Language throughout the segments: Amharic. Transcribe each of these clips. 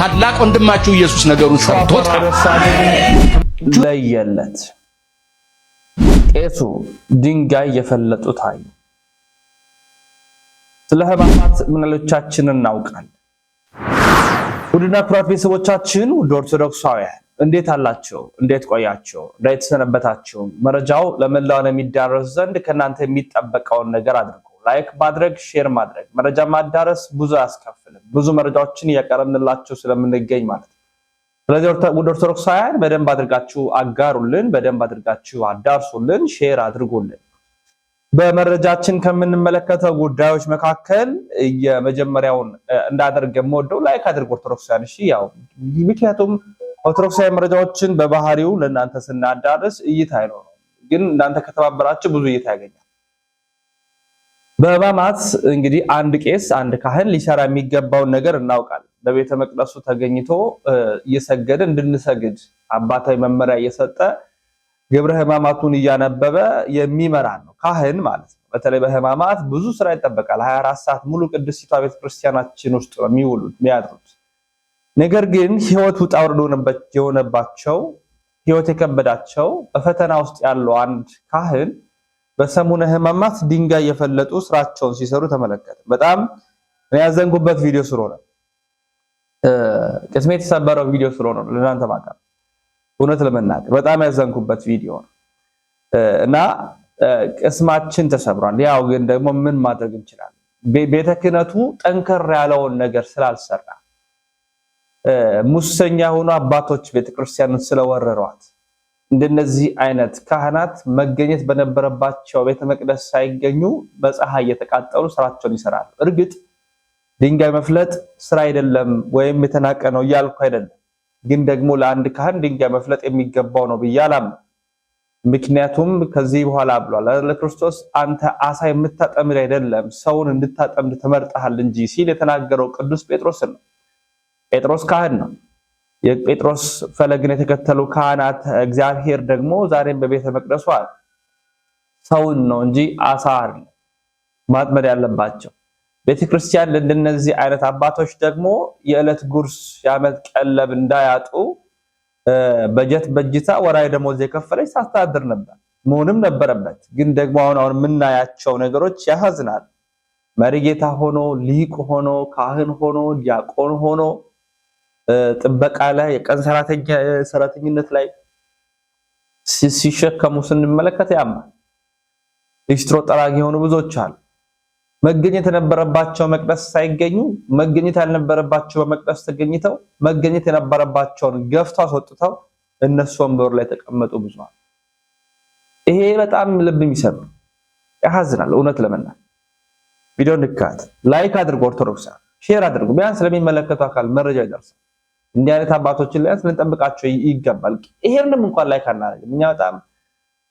ታላቅ ወንድማችሁ ኢየሱስ ነገሩን ሰምቶታል። ለየለት ቄሱ ድንጋይ የፈለጡ ታዩ። ስለ ሕማማት ምንሎቻችንን እናውቃለን። ውድና ኩራት ቤተሰቦቻችን ውድ ኦርቶዶክሳውያን እንዴት አላችሁ? እንዴት ቆያችሁ? እንዴት ሰነበታችሁ? መረጃው ለመላው የሚዳረስ ዘንድ ከናንተ የሚጠበቀውን ነገር አድርጉ። ላይክ ማድረግ፣ ሼር ማድረግ። መረጃ ማዳረስ ብዙ አያስከፍልም። ብዙ መረጃዎችን እያቀረብንላችሁ ስለምንገኝ ማለት ነው። ስለዚህ ውድ ኦርቶዶክሳውያን በደንብ አድርጋችሁ አጋሩልን፣ በደንብ አድርጋችሁ አዳርሱልን፣ ሼር አድርጉልን። በመረጃችን ከምንመለከተው ጉዳዮች መካከል የመጀመሪያውን እንዳደርግ የምወደው ላይክ አድርጉ ኦርቶዶክሳውያን። እሺ ያው ምክንያቱም ኦርቶዶክሳዊ መረጃዎችን በባህሪው ለእናንተ ስናዳርስ እይታ አይኖርም፣ ግን እናንተ ከተባበራችሁ ብዙ እይታ ያገኛል። በሕማማት እንግዲህ አንድ ቄስ አንድ ካህን ሊሰራ የሚገባውን ነገር እናውቃለን። በቤተ መቅደሱ ተገኝቶ እየሰገደ እንድንሰግድ አባታዊ መመሪያ እየሰጠ ግብረ ሕማማቱን እያነበበ የሚመራ ነው ካህን ማለት ነው። በተለይ በሕማማት ብዙ ስራ ይጠበቃል። 24 ሰዓት ሙሉ ቅድስቲቷ ቤተክርስቲያናችን ውስጥ ነው የሚውሉት የሚያድሩት። ነገር ግን ህይወት ውጣ ውረድ የሆነባቸው ህይወት የከበዳቸው በፈተና ውስጥ ያለው አንድ ካህን በሰሙነ ሕማማት ድንጋይ የፈለጡ ስራቸውን ሲሰሩ ተመለከተ። በጣም ያዘንኩበት ቪዲዮ ስለሆነ ቅስሜ የተሰበረው ቪዲዮ ስለሆነ ለእናንተ ማቀር እውነት ለመናገር በጣም ያዘንኩበት ቪዲዮ ነው እና ቅስማችን ተሰብሯል። ያው ግን ደግሞ ምን ማድረግ እንችላለን? ቤተ ክህነቱ ጠንከር ያለውን ነገር ስላልሰራ ሙሰኛ ሆኖ አባቶች ቤተክርስቲያንን ስለወረሯት እንደነዚህ አይነት ካህናት መገኘት በነበረባቸው ቤተ መቅደስ ሳይገኙ በፀሐይ እየተቃጠሉ ስራቸውን ይሰራሉ። እርግጥ ድንጋይ መፍለጥ ስራ አይደለም ወይም የተናቀ ነው እያልኩ አይደለም። ግን ደግሞ ለአንድ ካህን ድንጋይ መፍለጥ የሚገባው ነው ብዬ አላምንም። ምክንያቱም ከዚህ በኋላ ብሏል ለክርስቶስ አንተ አሳ የምታጠምድ አይደለም ሰውን እንድታጠምድ ተመርጠሃል እንጂ ሲል የተናገረው ቅዱስ ጴጥሮስ ነው። ጴጥሮስ ካህን ነው። የጴጥሮስ ፈለግን የተከተሉ ካህናት እግዚአብሔር ደግሞ ዛሬም በቤተ መቅደሱ አለ። ሰውን ነው እንጂ አሳ አይደለም ማጥመድ ያለባቸው። ቤተክርስቲያን ለእንደነዚህ አይነት አባቶች ደግሞ የዕለት ጉርስ የዓመት ቀለብ እንዳያጡ በጀት በጅታ ወራይ ደሞዝ የከፈለች ታስተዳድር ነበር፣ መሆንም ነበረበት። ግን ደግሞ አሁን የምናያቸው ነገሮች ያሳዝናል። መሪጌታ ሆኖ ሊቅ ሆኖ ካህን ሆኖ ዲያቆን ሆኖ ጥበቃ ላይ የቀን ሰራተኝነት ላይ ሲሸከሙ ስንመለከት ያማል። ሊስትሮ ጠራጊ የሆኑ ብዙዎች አሉ። መገኘት የነበረባቸው መቅደስ ሳይገኙ መገኘት ያልነበረባቸው በመቅደስ ተገኝተው መገኘት የነበረባቸውን ገፍተው አስወጥተው እነሱ ወንበር ላይ ተቀመጡ ብዙ አሉ። ይሄ በጣም ልብ የሚሰብር ያሳዝናል። እውነት ለመናገር ቪዲዮ ንካት ላይክ አድርጉ፣ ኦርቶዶክስ ሼር አድርጉ። ቢያንስ ለሚመለከቱ አካል መረጃ ይደርሳል። እንዲህ አይነት አባቶችን ላይ ልንጠብቃቸው ይገባል። ይሄንም እንኳን ላይክ አናደርግም እኛ በጣም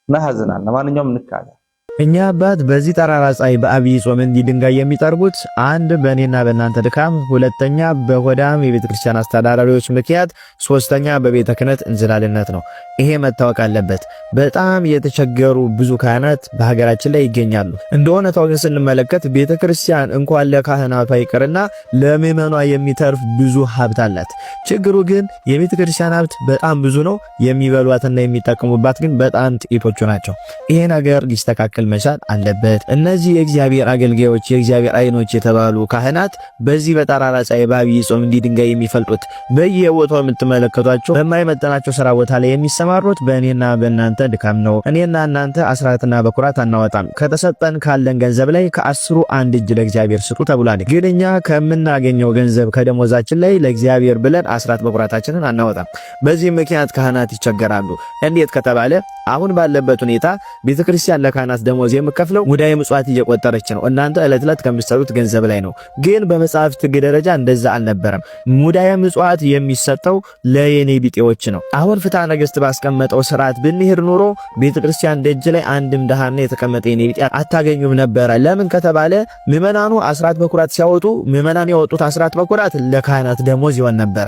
እናሳዝናለን። ለማንኛውም ንካት እኛ አባት በዚህ ጠራራ ፀሐይ በአብይ ጾም እንዲህ ድንጋይ የሚጠርቡት አንድ በእኔና በእናንተ ድካም፣ ሁለተኛ በሆዳም የቤተ ክርስቲያን አስተዳዳሪዎች ምክንያት፣ ሶስተኛ በቤተ ክህነት እንዝላልነት ነው። ይሄ መታወቅ አለበት። በጣም የተቸገሩ ብዙ ካህናት በሀገራችን ላይ ይገኛሉ። እንደሆነ ታውቀን ስንመለከት ቤተ ክርስቲያን እንኳን ለካህናቷ ይቅርና ለምዕመኗ የሚተርፍ ብዙ ሀብት አላት። ችግሩ ግን የቤተ ክርስቲያን ሀብት በጣም ብዙ ነው፣ የሚበሏትና የሚጠቀሙባት ግን በጣም ጥቂቶቹ ናቸው። ይሄ ነገር ሊስተካከል መቻል አለበት። እነዚህ የእግዚአብሔር አገልጋዮች የእግዚአብሔር አይኖች የተባሉ ካህናት በዚህ በጠራራ ፀሐይ በአብይ ጾም እንዲህ ድንጋይ የሚፈልጡት በየቦታው የምትመለከቷቸው በማይመጠናቸው ስራ ቦታ ላይ የሚሰማሩት በእኔና በእናንተ ድካም ነው። እኔና እናንተ አስራትና በኩራት አናወጣም። ከተሰጠን ካለን ገንዘብ ላይ ከ10 1 እጅ ለእግዚአብሔር ስጡ ተብሏል። ግን እኛ ከምናገኘው ገንዘብ ከደሞዛችን ላይ ለእግዚአብሔር ብለን አስራት በኩራታችንን አናወጣም። በዚህ ምክንያት ካህናት ይቸገራሉ። እንዴት ከተባለ አሁን ባለበት ሁኔታ ቤተክርስቲያን ለካህናት ደሞዝ የምከፍለው ሙዳየ ምጽዋት እየቆጠረች ነው። እናንተ ዕለት ዕለት ከምትሰሩት ገንዘብ ላይ ነው። ግን በመጽሐፍት ሕግ ደረጃ እንደዛ አልነበረም። ሙዳየ ምጽዋት የሚሰጠው ለየኔ ቢጤዎች ነው። አሁን ፍትሐ ነገሥት ባስቀመጠው ስርዓት ብንሄድ ኑሮ ቤተክርስቲያን ደጅ ላይ አንድም ደሃና የተቀመጠ የኔ ቢጤ አታገኙም ነበረ። ለምን ከተባለ ምዕመናኑ አስራት በኩራት ሲያወጡ ምዕመናን ያወጡት አስራት በኩራት ለካህናት ደሞዝ ይሆን ነበረ።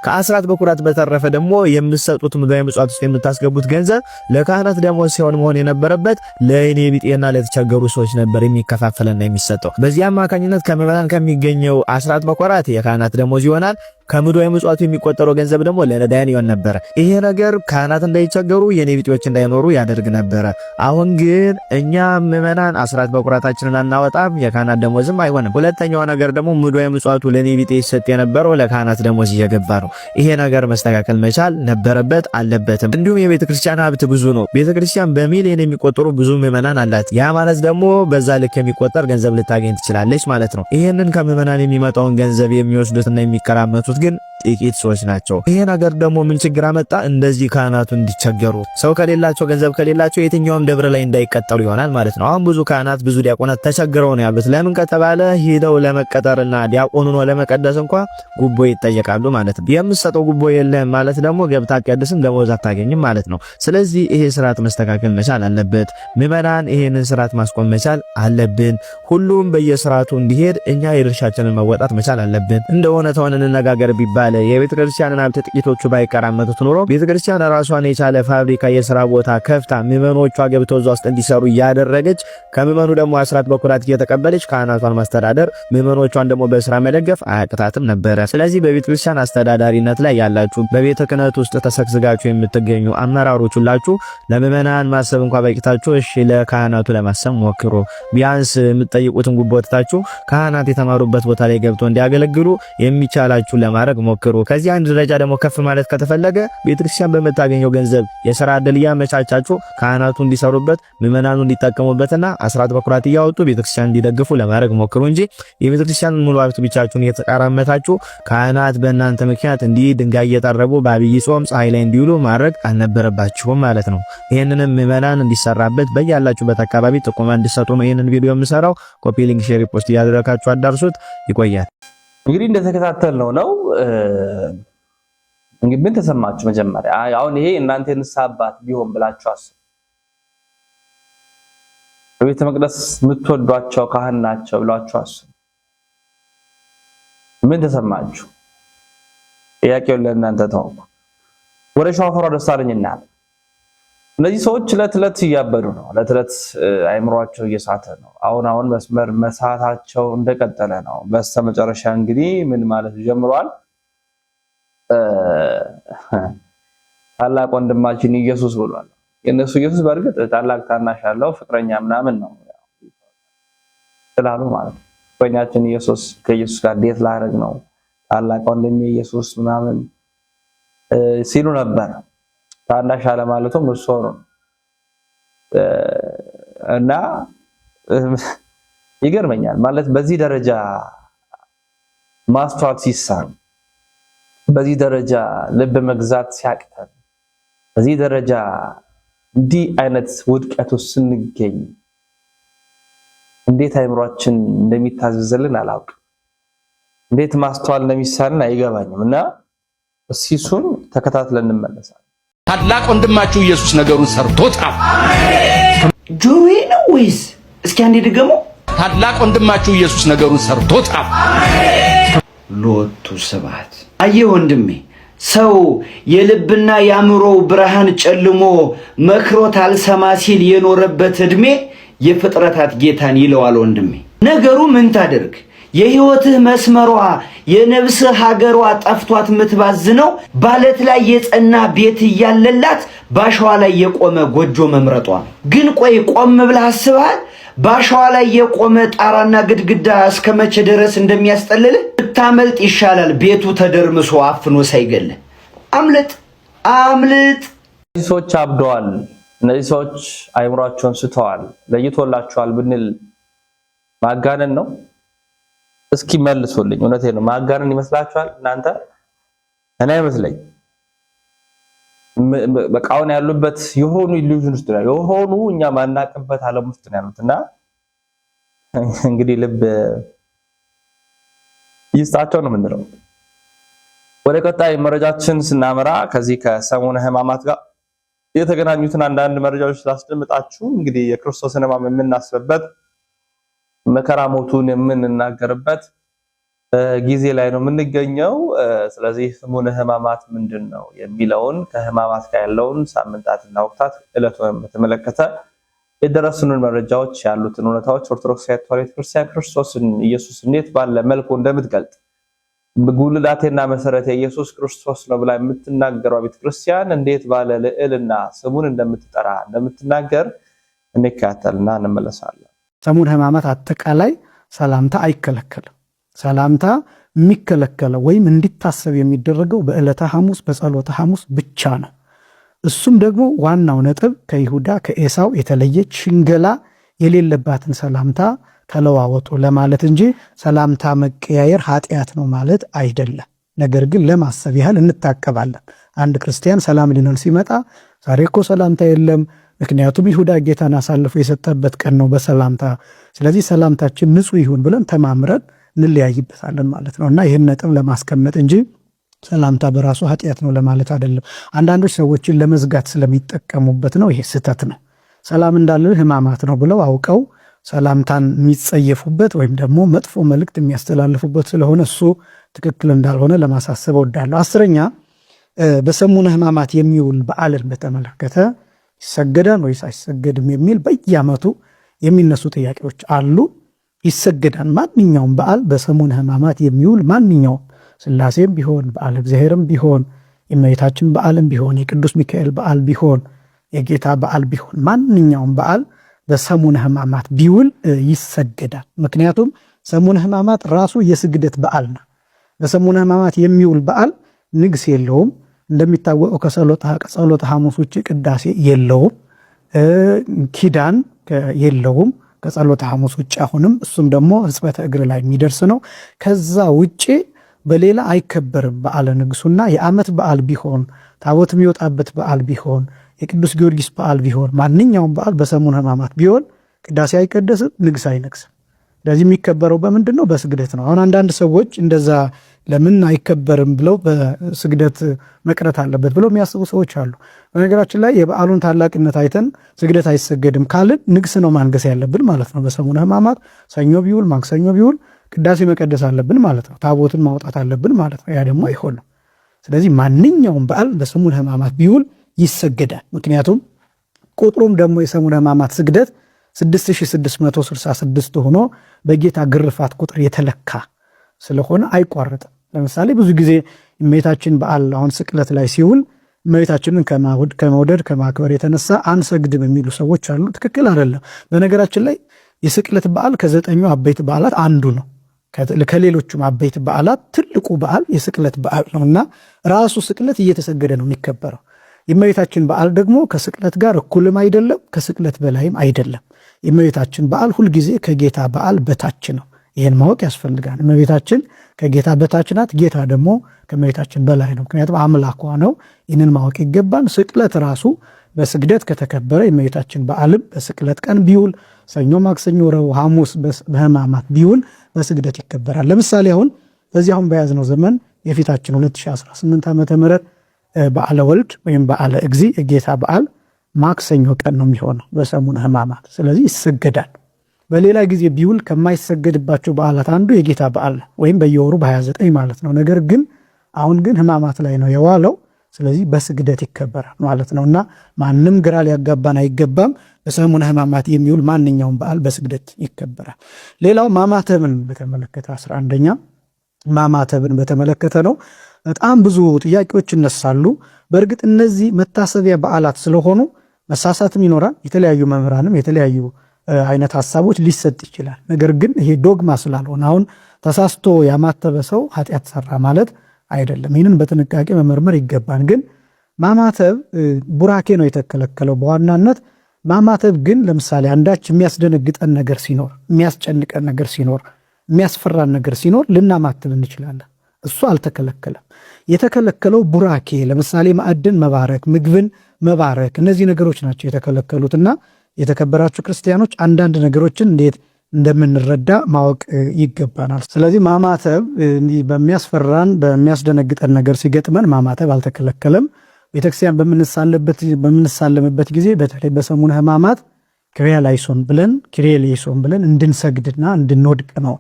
ከአስራት በኩራት በተረፈ ደግሞ የምትሰጡት ሙዳየ ምጽዋት ውስጥ የምታስገቡት ገንዘብ ለካህናት ደሞዝ ሲሆን መሆን የነበረበት ለእኔ ቢጤና ለተቸገሩ ሰዎች ነበር የሚከፋፈልና የሚሰጠው። በዚህ አማካኝነት ከምዕመናን ከሚገኘው አስራት በኩራት የካህናት ደሞዝ ይሆናል። ከሙዳየ ምጽዋቱ የሚቆጠረው ገንዘብ ደግሞ ለነዳያን ይሆን ነበር። ይሄ ነገር ካህናት እንዳይቸገሩ የኔ ቢጤዎች እንዳይኖሩ ያደርግ ነበር። አሁን ግን እኛ ምዕመናን አስራት በኩራታችንን አናወጣም፣ የካህናት ደሞዝም አይሆንም። ሁለተኛው ነገር ደግሞ ሙዳየ ምጽዋቱ ለኔ ቢጤ ይሰጥ የነበረው ለካህናት ደሞዝ እየገባ ነው። ይሄ ነገር መስተካከል መቻል ነበረበት አለበትም። እንዲሁም የቤተ ክርስቲያን ሀብት ብዙ ነው። ቤተ ክርስቲያን በሚሊዮን የሚቆጠሩ ብዙ ምዕመናን አላት። ያ ማለት ደግሞ በዛ ልክ የሚቆጠር ገንዘብ ልታገኝ ትችላለች ማለት ነው። ይሄንን ከምዕመናን የሚመጣውን ገንዘብ የሚወስዱትና የሚከራመቱት ግን ጥቂት ሰዎች ናቸው። ይሄ ነገር ደግሞ ምን ችግር አመጣ? እንደዚህ ካህናቱ እንዲቸገሩ፣ ሰው ከሌላቸው ገንዘብ ከሌላቸው የትኛውም ደብር ላይ እንዳይቀጠሉ ይሆናል ማለት ነው። አሁን ብዙ ካህናት ብዙ ዲያቆናት ተቸግረው ነው ያሉት። ለምን ከተባለ ሄደው ለመቀጠርና ዲያቆኑ ነው ለመቀደስ እንኳን ጉቦ ይጠየቃሉ ማለት ነው። የምትሰጠው ጉቦ የለም ማለት ደግሞ ገብታ አትቀድስም፣ ደሞዝ አታገኝም ማለት ነው። ስለዚህ ይሄ ስርዓት መስተካከል መቻል አለበት። ምዕመናን ይሄንን ስርዓት ማስቆም መቻል አለብን። ሁሉም በየስርዓቱ እንዲሄድ እኛ የድርሻችንን መወጣት መቻል አለብን። እንደሆነ ተሆነ እንነጋገር ቢባል የቤተ ክርስቲያንን ሀብት ጥቂቶቹ ባይቀራመቱት ኖሮ ቤተ ክርስቲያን ራሷን የቻለ ፋብሪካ የሥራ ቦታ ከፍታ ምዕመኖቿ ገብተው እዛ ውስጥ እንዲሰሩ እያደረገች ከምዕመኑ ደግሞ አስራት በኩራት እየተቀበለች ካህናቷን ማስተዳደር ምዕመኖቿን ደግሞ በስራ መደገፍ አያቅታትም ነበረ። ስለዚህ በቤተ ክርስቲያን አስተዳዳሪነት ላይ ያላችሁ በቤተ ክህነት ውስጥ ተሰግስጋችሁ የምትገኙ አመራሮች ሁላችሁ ለምዕመናን ማሰብ እንኳን በቂታችሁ እሺ ለካህናቱ ለማሰብ ሞክሩ። ቢያንስ የምትጠይቁትን ጉቦ ወጥታችሁ ካህናት የተማሩበት ቦታ ላይ ገብተው እንዲያገለግሉ የሚቻላችሁ ለማድረግ ሞክሩ። ከዚህ አንድ ደረጃ ደግሞ ከፍ ማለት ከተፈለገ ቤተክርስቲያን በመታገኘው ገንዘብ የሥራ ዕድል ያመቻቻችሁ ካህናቱ እንዲሰሩበት ምዕመናኑ እንዲጠቀሙበትና አስራት በኩራት እያወጡ ቤተክርስቲያን እንዲደግፉ ለማድረግ ሞክሩ እንጂ የቤተክርስቲያንን ሙሉ ሀብት ብቻችሁን እየተቃራመታችሁ ካህናት በእናንተ ምክንያት እንዲህ ድንጋይ እየጠረቡ በአብይ ጾም ፀሐይ ላይ እንዲውሉ ማድረግ አልነበረባችሁም ማለት ነው። ይሄንንም ምዕመናን እንዲሰራበት በያላችሁበት አካባቢ ጥቆማ እንዲሰጡ ነው ይሄንን ቪዲዮ የምሰራው። ኮፒ ሊንክ፣ ሼር፣ ፖስት እያደረጋችሁ አዳርሱት። ይቆያል። እንግዲህ እንደተከታተልነው ነው። እንግዲህ ምን ተሰማችሁ? መጀመሪያ አሁን ይሄ እናንተ የንስሐ አባት ቢሆን ብላችሁ አስቡ። በቤተ መቅደስ የምትወዷቸው ካህን ናቸው ብላችሁ አስቡ። ምን ተሰማችሁ? ጥያቄውን ለእናንተ ተውኩ። ወደ ሸዋፈሯ ደሳለኝና እነዚህ ሰዎች ዕለት እያበዱ ነው። ዕለት አይምሯቸው እየሳተ ነው። አሁን መስመር መሳታቸው እንደቀጠለ ነው። በስተመጨረሻ እንግዲህ ምን ማለት ጀምሯል? ታላቅ ወንድማችን ኢየሱስ ብሏል። የነሱ ኢየሱስ በእርግጥ ታላቅ ታናሽ ያለው ፍቅረኛ ምናምን ነው ስላሉ ማለት ነው። ፍቅረኛችን ኢየሱስ ከኢየሱስ ጋር ዴት ላደርግ ነው ታላቅ ወንድሜ ኢየሱስ ምናምን ሲሉ ነበር። ታናሽ አለ ማለቱም እሱ ነው እና ይገርመኛል ማለት በዚህ ደረጃ ማስተዋል ሲሳን፣ በዚህ ደረጃ ልብ መግዛት ሲያቅተን፣ በዚህ ደረጃ እንዲህ አይነት ውድቀት ውስጥ ስንገኝ እንዴት አይምሯችን እንደሚታዘዝልን አላውቅም። እንዴት ማስተዋል እንደሚሳንን አይገባኝም። እና እሱን ተከታትለን እንመለሳለን። ታላቅ ወንድማችሁ ኢየሱስ ነገሩን ሰርቶታል። ጆሮዬ ነው ወይስ? እስኪ አንዴ ድገሞ። ታላቅ ወንድማችሁ ኢየሱስ ነገሩን ሰርቶታል። ሎቱ ስብሐት። አየህ ወንድሜ፣ ሰው የልብና የአእምሮው ብርሃን ጨልሞ መክሮት አልሰማ ሲል የኖረበት እድሜ የፍጥረታት ጌታን ይለዋል ወንድሜ። ነገሩ ምን ታደርግ? የህይወትህ መስመሯ የነፍስህ ሀገሯ ጠፍቷት ምትባዝነው ባለት ላይ የጸና ቤት እያለላት ባሻዋ ላይ የቆመ ጎጆ መምረጧ። ግን ቆይ ቆም ብለህ አስበሃል? ባሻዋ ላይ የቆመ ጣራና ግድግዳ እስከመቼ ድረስ እንደሚያስጠልልህ? ብታመልጥ ይሻላል ቤቱ ተደርምሶ አፍኖ ሳይገልህ። አምልጥ አምልጥ። እነዚህ ሰዎች አብደዋል። እነዚህ ሰዎች አይምሯቸውን ስተዋል። ለይቶላቸዋል ብንል ማጋነን ነው? እስኪ መልሱልኝ። እውነቴን ነው። ማጋነን ይመስላችኋል እናንተ? እኔ አይመስለኝ። በቃ አሁን ያሉበት የሆኑ ኢሉዥን ውስጥ ነው፣ የሆኑ እኛ ማናቅበት ዓለም ውስጥ ነው ያሉትና እንግዲህ ልብ ይስጣቸው ነው የምንለው። ወደ ቀጣይ መረጃችን ስናመራ ከዚህ ከሰሙነ ሕማማት ጋር የተገናኙትን አንዳንድ መረጃዎች ላስደምጣችሁ። እንግዲህ የክርስቶስን ሕማም የምናስብበት መከራ ሞቱን የምንናገርበት ጊዜ ላይ ነው የምንገኘው። ስለዚህ ሰሙነ ሕማማት ምንድነው የሚለውን ከሕማማት ጋር ያለውን ሳምንታትና ወቅታት ዕለቱን በተመለከተ የደረሱንን መረጃዎች ያሉትን እውነታዎች ኦርቶዶክሳዊት ተዋሕዶ ክርስቲያን ክርስቶስን ኢየሱስ እንዴት ባለ መልኩ እንደምትገልጥ ጉልላቴና መሰረቴ ኢየሱስ ክርስቶስ ነው ብላ የምትናገረው ቤተክርስቲያን እንዴት ባለ ልዕልና ስሙን እንደምትጠራ እንደምትናገር እንከታተልና እንመለሳለን። ሰሙነ ሕማማት አጠቃላይ ሰላምታ አይከለከልም። ሰላምታ የሚከለከለው ወይም እንዲታሰብ የሚደረገው በዕለተ ሐሙስ በጸሎተ ሐሙስ ብቻ ነው። እሱም ደግሞ ዋናው ነጥብ ከይሁዳ ከኤሳው የተለየች ሽንገላ የሌለባትን ሰላምታ ተለዋወጡ ለማለት እንጂ ሰላምታ መቀያየር ኃጢአት ነው ማለት አይደለም። ነገር ግን ለማሰብ ያህል እንታቀባለን። አንድ ክርስቲያን ሰላም ሊነል ሲመጣ ዛሬ እኮ ሰላምታ የለም፣ ምክንያቱም ይሁዳ ጌታን አሳልፎ የሰጠበት ቀን ነው በሰላምታ ስለዚህ ሰላምታችን ንጹሕ ይሁን ብለን ተማምረን እንለያይበታለን ማለት ነው። እና ይህን ነጥብ ለማስቀመጥ እንጂ ሰላምታ በራሱ ኃጢአት ነው ለማለት አይደለም። አንዳንዶች ሰዎችን ለመዝጋት ስለሚጠቀሙበት ነው። ይሄ ስህተት ነው። ሰላም እንዳለ ሕማማት ነው ብለው አውቀው ሰላምታን የሚጸየፉበት ወይም ደግሞ መጥፎ መልእክት የሚያስተላልፉበት ስለሆነ እሱ ትክክል እንዳልሆነ ለማሳሰብ እወዳለሁ። 10ኛ በሰሙነ ሕማማት የሚውል በዓልን በተመለከተ ይሰገዳል ወይስ አይሰገድም የሚል በየዓመቱ የሚነሱ ጥያቄዎች አሉ። ይሰገዳል። ማንኛውም በዓል በሰሙነ ሕማማት የሚውል ማንኛውም ሥላሴም ቢሆን በዓለ እግዚአብሔርም ቢሆን የእመቤታችን በዓልም ቢሆን የቅዱስ ሚካኤል በዓል ቢሆን የጌታ በዓል ቢሆን ማንኛውም በዓል በሰሙነ ሕማማት ቢውል ይሰገዳል። ምክንያቱም ሰሙነ ሕማማት ራሱ የስግደት በዓል ነው። በሰሙነ ሕማማት የሚውል በዓል ንግስ የለውም። እንደሚታወቀው ከጸሎተ ሐሙስ ውጭ ቅዳሴ የለውም፣ ኪዳን የለውም ከጸሎተ ሐሙስ ውጭ። አሁንም እሱም ደግሞ ሕጽበተ እግር ላይ የሚደርስ ነው። ከዛ ውጭ በሌላ አይከበርም። በዓለ ንግሱና የዓመት በዓል ቢሆን ታቦት የሚወጣበት በዓል ቢሆን የቅዱስ ጊዮርጊስ በዓል ቢሆን ማንኛውም በዓል በሰሙነ ሕማማት ቢሆን ቅዳሴ አይቀደስም፣ ንግስ አይነግስም። ስለዚህ የሚከበረው በምንድን ነው? በስግደት ነው። አሁን አንዳንድ ሰዎች እንደዛ ለምን አይከበርም ብለው በስግደት መቅረት አለበት ብለው የሚያስቡ ሰዎች አሉ። በነገራችን ላይ የበዓሉን ታላቅነት አይተን ስግደት አይሰገድም ካልን ንግስ ነው ማንገስ ያለብን ማለት ነው። በሰሙነ ሕማማት ሰኞ ቢውል ማክሰኞ ቢውል ቅዳሴ መቀደስ አለብን ማለት ነው። ታቦትን ማውጣት አለብን ማለት ነው። ያ ደግሞ አይሆንም። ስለዚህ ማንኛውም በዓል በሰሙነ ሕማማት ቢውል ይሰገዳል። ምክንያቱም ቁጥሩም ደግሞ የሰሙነ ሕማማት ስግደት 6666 ሆኖ በጌታ ግርፋት ቁጥር የተለካ ስለሆነ አይቋረጥም። ለምሳሌ ብዙ ጊዜ እመቤታችን በዓል አሁን ስቅለት ላይ ሲውል እመቤታችንን ከመውደድ ከማክበር የተነሳ አንሰግድም የሚሉ ሰዎች አሉ። ትክክል አይደለም። በነገራችን ላይ የስቅለት በዓል ከ9 አበይት በዓላት አንዱ ነው። ከሌሎቹም አበይት በዓላት ትልቁ በዓል የስቅለት በዓል ነውና ራሱ ስቅለት እየተሰገደ ነው የሚከበረው። የእመቤታችን በዓል ደግሞ ከስቅለት ጋር እኩልም አይደለም፣ ከስቅለት በላይም አይደለም። የእመቤታችን በዓል ሁልጊዜ ከጌታ በዓል በታች ነው። ይህን ማወቅ ያስፈልጋል። እመቤታችን ከጌታ በታች ናት፣ ጌታ ደግሞ ከእመቤታችን በላይ ነው። ምክንያቱም አምላኳ ነው። ይህንን ማወቅ ይገባል። ስቅለት ራሱ በስግደት ከተከበረ የእመቤታችን በዓልም በስቅለት ቀን ቢውል ሰኞ፣ ማክሰኞ፣ ረቡዕ፣ ሐሙስ በሕማማት ቢውል በስግደት ይከበራል። ለምሳሌ አሁን በዚህ አሁን በያዝነው ዘመን የፊታችን 2018 ዓመተ ምህረት በዓለ ወልድ ወይም በዓለ እግዚ የጌታ በዓል ማክሰኞ ቀን ነው የሚሆነው በሰሙነ ሕማማት። ስለዚህ ይሰገዳል። በሌላ ጊዜ ቢውል ከማይሰገድባቸው በዓላት አንዱ የጌታ በዓል ወይም በየወሩ በ29 ማለት ነው። ነገር ግን አሁን ግን ሕማማት ላይ ነው የዋለው። ስለዚህ በስግደት ይከበራል ማለት ነውና ማንም ግራ ሊያጋባን አይገባም። በሰሙነ ሕማማት የሚውል ማንኛውም በዓል በስግደት ይከበራል። ሌላው ማማተብን በተመለከተ 11ኛ ማማተብን በተመለከተ ነው። በጣም ብዙ ጥያቄዎች ይነሳሉ። በእርግጥ እነዚህ መታሰቢያ በዓላት ስለሆኑ መሳሳትም ይኖራል። የተለያዩ መምህራንም የተለያዩ አይነት ሐሳቦች ሊሰጥ ይችላል። ነገር ግን ይሄ ዶግማ ስላልሆነ አሁን ተሳስቶ ያማተበ ሰው ኃጢአት ሰራ ማለት አይደለም። ይህንን በጥንቃቄ መመርመር ይገባን። ግን ማማተብ ቡራኬ ነው የተከለከለው በዋናነት። ማማተብ ግን ለምሳሌ አንዳች የሚያስደነግጠን ነገር ሲኖር፣ የሚያስጨንቀን ነገር ሲኖር፣ የሚያስፈራን ነገር ሲኖር ልናማትብ እንችላለን። እሱ አልተከለከለም። የተከለከለው ቡራኬ፣ ለምሳሌ ማዕድን መባረክ፣ ምግብን መባረክ፣ እነዚህ ነገሮች ናቸው የተከለከሉትና የተከበራችሁ ክርስቲያኖች አንዳንድ ነገሮችን እንዴት እንደምንረዳ ማወቅ ይገባናል። ስለዚህ ማማተብ በሚያስፈራን በሚያስደነግጠን ነገር ሲገጥመን ማማተብ አልተከለከለም። ቤተክርስቲያን በምንሳለምበት ጊዜ በተለይ በሰሙነ ሕማማት ኪርያላይሶን ብለን እንድንሰግድና እንድንወድቅ ነው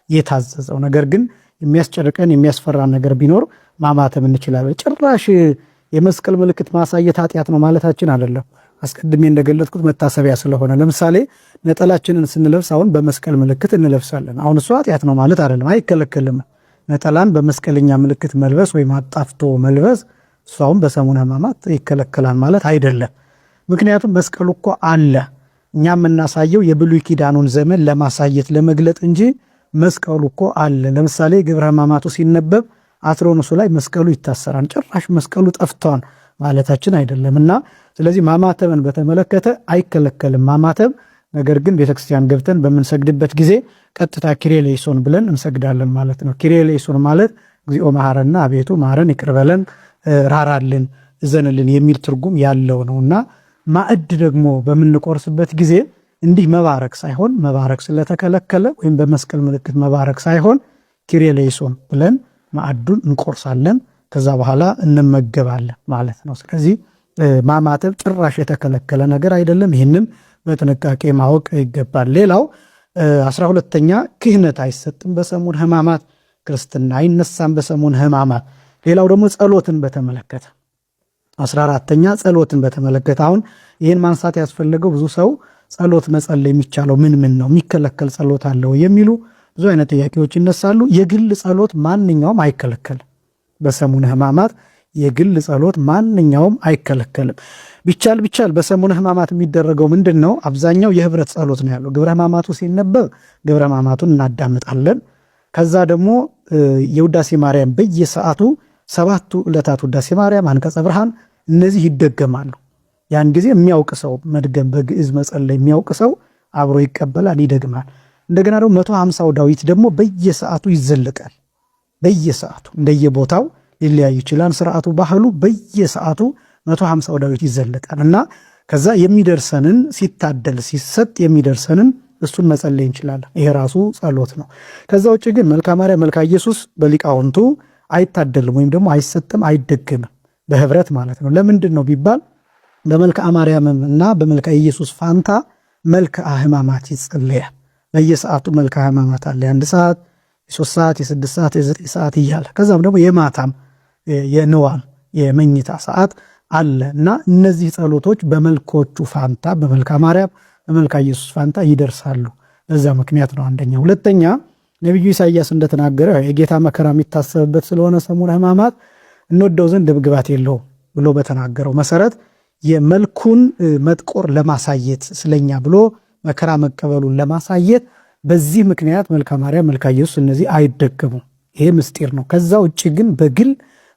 የታዘዘው። ነገር ግን የሚያስጨርቀን የሚያስፈራን ነገር ቢኖር ማማተብ እንችላለን። ጭራሽ የመስቀል ምልክት ማሳየት ኃጢአት ነው ማለታችን አይደለም። አስቀድሜ እንደገለጥኩት መታሰቢያ ስለሆነ ለምሳሌ ነጠላችንን ስንለብስ አሁን በመስቀል ምልክት እንለብሳለን። አሁን እሱ ኃጢአት ነው ማለት አይደለም፣ አይከለከልም። ነጠላን በመስቀለኛ ምልክት መልበስ ወይም አጣፍቶ መልበስ እሷም በሰሙነ ሕማማት ይከለከላል ማለት አይደለም። ምክንያቱም መስቀሉ እኮ አለ። እኛ የምናሳየው የብሉይ ኪዳኑን ዘመን ለማሳየት ለመግለጥ እንጂ መስቀሉ እኮ አለ። ለምሳሌ ግብረ ሕማማቱ ሲነበብ አትሮኖሱ ላይ መስቀሉ ይታሰራል። ጭራሽ መስቀሉ ጠፍቷል ማለታችን አይደለምና ስለዚህ ማማተብን በተመለከተ አይከለከልም ማማተብ። ነገር ግን ቤተክርስቲያን ገብተን በምንሰግድበት ጊዜ ቀጥታ ኪሪሌይሶን ብለን እንሰግዳለን ማለት ነው። ኪሪሌይሶን ማለት እግዚኦ መሐረና አቤቱ መሐረን ይቅር በለን ራራልን እዘንልን የሚል ትርጉም ያለው ነውና ማዕድ ደግሞ በምንቆርስበት ጊዜ እንዲህ መባረክ ሳይሆን መባረክ ስለተከለከለ ወይም በመስቀል ምልክት መባረክ ሳይሆን ኪሪሌይሶን ብለን ማዕዱን እንቆርሳለን። ከዛ በኋላ እንመገባለን ማለት ነው። ስለዚህ ማማተብ ጭራሽ የተከለከለ ነገር አይደለም። ይህንም በጥንቃቄ ማወቅ ይገባል። ሌላው 12ኛ ክህነት አይሰጥም በሰሙነ ሕማማት፣ ክርስትና አይነሳም በሰሙነ ሕማማት። ሌላው ደግሞ ጸሎትን በተመለከተ 14ኛ ጸሎትን በተመለከተ አሁን ይህን ማንሳት ያስፈለገው ብዙ ሰው ጸሎት መጸለይ የሚቻለው ምን ነው የሚከለከል ጸሎት አለው የሚሉ ብዙ አይነት ጥያቄዎች ይነሳሉ። የግል ጸሎት ማንኛውም አይከለከልም። በሰሙነ ሕማማት የግል ጸሎት ማንኛውም አይከለከልም። ቢቻል በሰሙነ ሕማማት የሚደረገው ምንድነው? አብዛኛው የህብረት ጸሎት ነው ያለው። ግብረ ሕማማቱ ሲነበብ ግብረ ሕማማቱን እናዳምጣለን። ከዛ ደግሞ የውዳሴ ማርያም በየሰዓቱ 7ቱ ዕለታት ውዳሴ ማርያም፣ አንቀጸ ብርሃን እነዚህ ይደገማሉ። ያን ጊዜ የሚያውቅ ሰው መድገም በግዕዝ መጸለይ የሚያውቅ ሰው አብሮ ይቀበላል፣ ይደግማል። እንደገና ደግሞ 150ው ዳዊት ደግሞ በየሰዓቱ ይዘለቃል። በየሰዓቱ እንደየቦታው ሊለያይ ይችላል ስርዓቱ ባህሉ። በየሰዓቱ 150ው ዳዊት ይዘለቃል እና ከዛ የሚደርሰንን ሲታደል ሲሰጥ የሚደርሰንን እሱን መጸለይ እንችላለን። ይሄ ራሱ ጸሎት ነው። ከዛ ውጭ ግን መልክአ ማርያም መልክአ ኢየሱስ በሊቃውንቱ አይታደልም ወይም ደግሞ አይሰጥም፣ አይደገምም በህብረት ማለት ነው። ለምንድን ነው ቢባል በመልክአ ማርያምም እና በመልክአ ኢየሱስ ፋንታ መልክአ ሕማማት ይጸለያል። በየሰዓቱ መልክአ ሕማማት አለ። የ1 ሰዓት፣ የ3 ሰዓት፣ የ6 ሰዓት፣ የ9 ሰዓት እያለ ከዛም ደግሞ የማታም የንዋም የመኝታ ሰዓት አለ እና እነዚህ ጸሎቶች በመልኮቹ ፋንታ በመልክአ ማርያም በመልክአ ኢየሱስ ፋንታ ይደርሳሉ። በዛ ምክንያት ነው አንደኛ። ሁለተኛ ነቢዩ ኢሳይያስ እንደተናገረ የጌታ መከራ የሚታሰብበት ስለሆነ ሰሙነ ሕማማት እንወደው ዘንድ ግባት የለውም ብሎ በተናገረው መሰረት የመልኩን መጥቆር ለማሳየት ስለኛ ብሎ መከራ መቀበሉን ለማሳየት በዚህ ምክንያት መልክአ ማርያም መልክአ ኢየሱስ እነዚህ አይደገሙም። ይሄ ምስጢር ነው። ከዛ ውጭ ግን በግል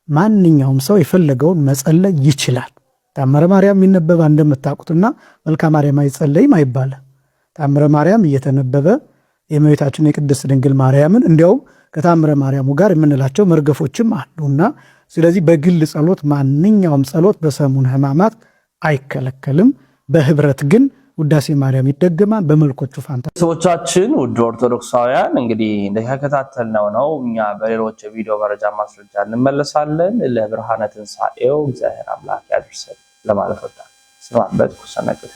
ማንኛውም ሰው የፈለገውን መጸለይ ይችላል። ታምረ ማርያም የሚነበብ እንደምታውቁትና መልክአ ማርያም አይጸለይም አይባልም። ታምረ ማርያም እየተነበበ የእመቤታችን የቅድስት ድንግል ማርያምን እንዲያውም ከታምረ ማርያሙ ጋር የምንላቸው መርገፎችም አሉና ስለዚህ በግል ጸሎት ማንኛውም ጸሎት በሰሙነ ሕማማት አይከለከልም። በህብረት ግን ውዳሴ ማርያም ይደገማል በመልኮቹ ፋንታ። ሰዎቻችን ውድ ኦርቶዶክሳውያን እንግዲህ እንደተከታተልነው ነው። እኛ በሌሎች ቪዲዮ መረጃ ማስረጃ እንመለሳለን። ለብርሃነ ትንሣኤው እግዚአብሔር አምላክ ያድርሰን ለማለት ወዳለሁ። ስማበት ኩሰነቀተ